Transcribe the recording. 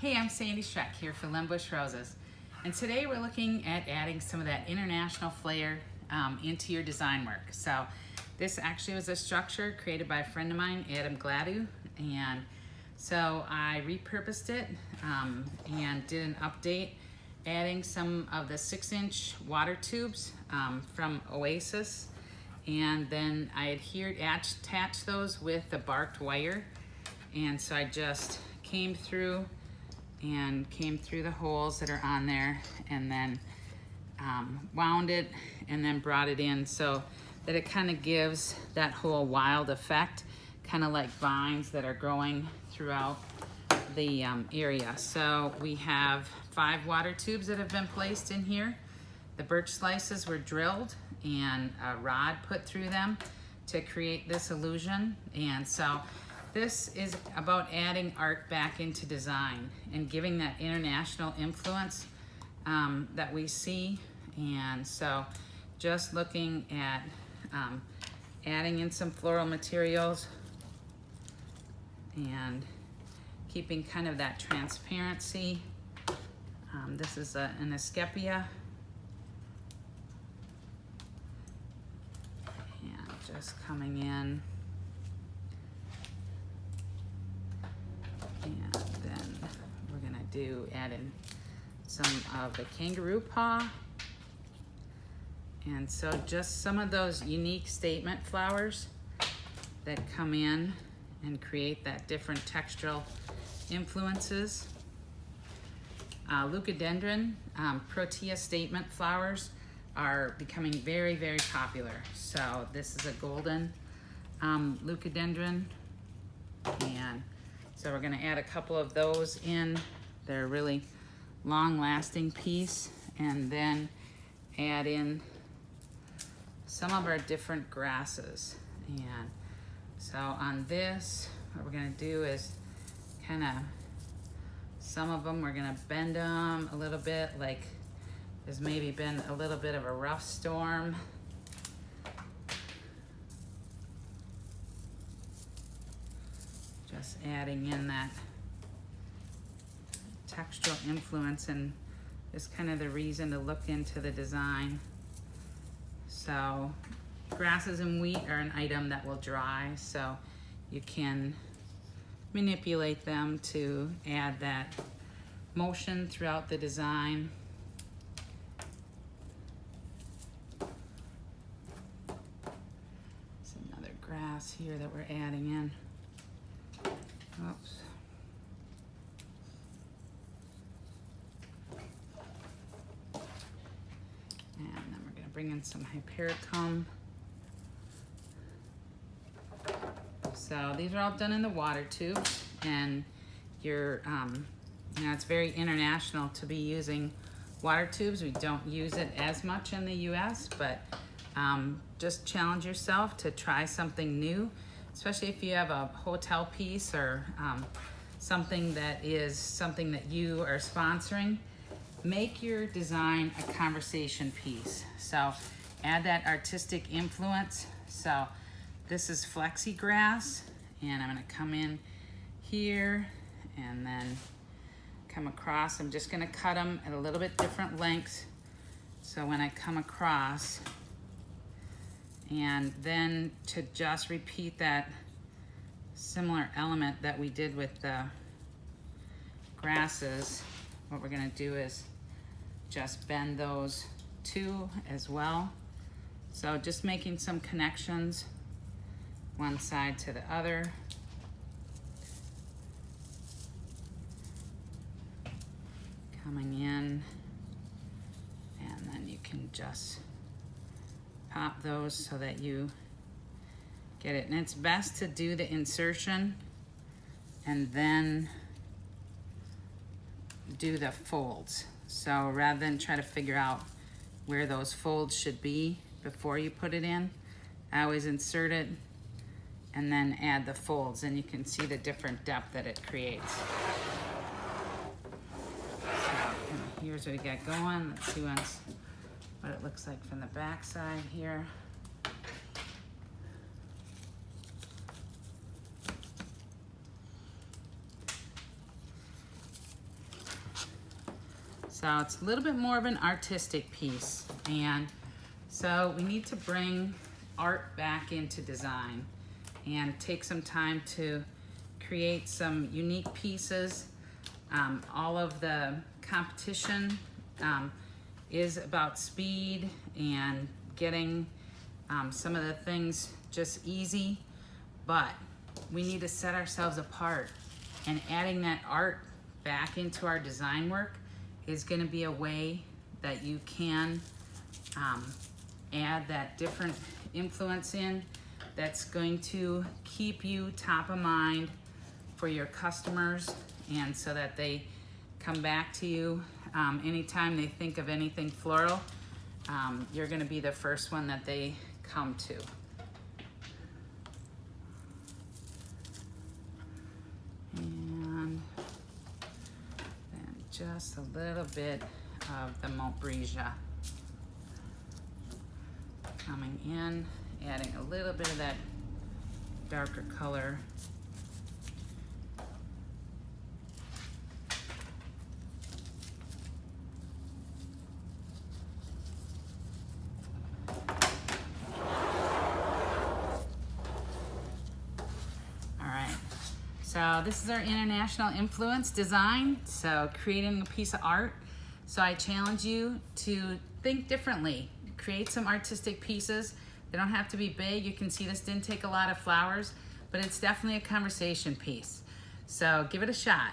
Hey, I'm Sandy Schreck here for Limbush Roses, and today we're looking at adding some of that international flair into your design work. So this actually was a structure created by a friend of mine, Adam Gladu, and so I repurposed it and did an update, adding some of the 6-inch water tubes from Oasis, and then I attached those with the barked wire, and so I just came through the holes that are on there, and then wound it and then brought it in so that it kind of gives that whole wild effect, kind of like vines that are growing throughout the area. So we have 5 water tubes that have been placed in here. The birch slices were drilled and a rod put through them to create this illusion. And so this is about adding art back into design and giving that international influence that we see. And so just looking at adding in some floral materials and keeping kind of that transparency. This is an Escapia. And just coming in. And then we're gonna add in some of the kangaroo paw. And so just some of those unique statement flowers that come in and create that different textural influences. Leucadendron, protea statement flowers are becoming very, very popular. So this is a golden leucadendron, and so we're gonna add a couple of those in. They're a really long-lasting piece, and then add in some of our different grasses. And so on this, what we're gonna do is kind of, some of them we're gonna bend them a little bit, like there's maybe been a little bit of a rough storm. Just adding in that textural influence, and just kind of the reason to look into the design. So grasses and wheat are an item that will dry, so you can manipulate them to add that motion throughout the design. There's another grass here that we're adding in. Oops. And then we're going to bring in some hypericum. So these are all done in the water tube, and you're, you know, it's very international to be using water tubes. We don't use it as much in the US, but just challenge yourself to try something new, especially if you have a hotel piece or something that you are sponsoring. Make your design a conversation piece. So add that artistic influence. So this is flexigrass, and I'm gonna come in here and then come across. I'm just gonna cut them at a little bit different lengths. So when I come across, and then to just repeat that similar element that we did with the grasses, what we're gonna do is just bend those too as well. So just making some connections one side to the other. Coming in, and then you can just pop those so that you get it. And it's best to do the insertion and then do the folds. So rather than try to figure out where those folds should be before you put it in, I always insert it and then add the folds, and you can see the different depth that it creates. So here's what we got going. Let's see what it looks like from the back side here. So it's a little bit more of an artistic piece. And so we need to bring art back into design and take some time to create some unique pieces. All of the competition is about speed and getting some of the things just easy, but we need to set ourselves apart, and adding that art back into our design work is going to be a way that you can add that different influence in that's going to keep you top of mind for your customers, and so that they come back to you anytime they think of anything floral. You're going to be the first one that they come to. And then just a little bit of the Montbrija coming in, adding a little bit of that darker color. So this is our international influence design, so creating a piece of art. So I challenge you to think differently. Create some artistic pieces. They don't have to be big. You can see this didn't take a lot of flowers, but it's definitely a conversation piece. So give it a shot.